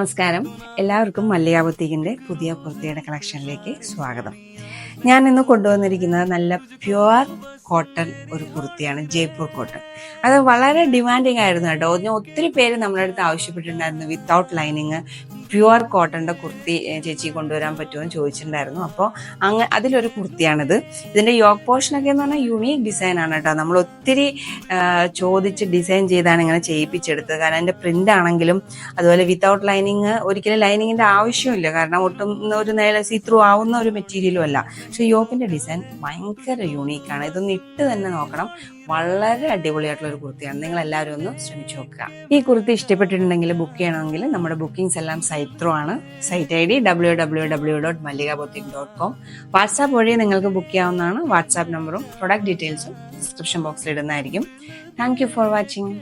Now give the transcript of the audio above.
നമസ്കാരം, എല്ലാവർക്കും മല്ലിക ബൊത്തീക്കിൻ്റെ പുതിയ കുർത്തിയുടെ കളക്ഷനിലേക്ക് സ്വാഗതം. ഞാൻ ഇന്ന് കൊണ്ടുവന്നിരിക്കുന്നത് നല്ല പ്യുവർ കോട്ടൺ ഒരു കുർത്തിയാണ്, ജയ്പൂർ കോട്ടൺ. അത് വളരെ ഡിമാൻഡിങ് ആയിരുന്നു കേട്ടോ. ഒത്തിരി പേര് നമ്മുടെ അടുത്ത് ആവശ്യപ്പെട്ടിട്ടുണ്ടായിരുന്നു വിത്തൗട്ട് ലൈനിങ് പ്യുവർ കോട്ടൻ്റെ കുർത്തി ചേച്ചി കൊണ്ടുവരാൻ പറ്റുമോ എന്ന് ചോദിച്ചിട്ടുണ്ടായിരുന്നു. അപ്പോൾ അതിലൊരു കുർത്തിയാണിത്. ഇതിൻ്റെ യോക്ക് പോർഷനൊക്കെ എന്ന് പറഞ്ഞാൽ യുണീക്ക് ഡിസൈനാണ് കേട്ടോ. നമ്മൾ ഒത്തിരി ചോദിച്ച് ഡിസൈൻ ചെയ്താണ് ഇങ്ങനെ ചെയ്യിപ്പിച്ചെടുത്തത്. കാരണം അതിൻ്റെ പ്രിൻ്റ് ആണെങ്കിലും അതുപോലെ വിത്തൗട്ട് ലൈനിങ്, ഒരിക്കലും ലൈനിങ്ങിൻ്റെ ആവശ്യമില്ല. കാരണം ഒട്ടും ഒരു നേരെ സീ ത്രൂ ആവുന്ന ഒരു മെറ്റീരിയലും അല്ല. പക്ഷെ യോക്കിൻ്റെ ഡിസൈൻ ഭയങ്കര യൂണീക്കാണ്. ഇതൊന്ന് ഇട്ട് തന്നെ നോക്കണം. വളരെ അടിപൊളിയായിട്ടുള്ള ഒരു കുർത്തിയാണ്. നിങ്ങൾ എല്ലാവരും ഒന്ന് ശ്രമിച്ചു നോക്കുക. ഈ കുർത്തി ഇഷ്ടപ്പെട്ടിട്ടുണ്ടെങ്കിൽ ബുക്ക് ചെയ്യണമെങ്കിൽ നമ്മുടെ ബുക്കിംഗ്സ് എല്ലാം സൈറ്റ് ത്രൂ ആണ്. Site ID www.malligaboutique.com. വാട്സാപ്പ് വഴി നിങ്ങൾക്ക് ബുക്ക് ചെയ്യാവുന്നതാണ്. വാട്സാപ്പ് നമ്പറും പ്രൊഡക്റ്റ് ഡീറ്റെയിൽസും ഡിസ്ക്രിപ്ഷൻ ബോക്സിൽ ഇടുന്നതായിരിക്കും. Thank you for watching.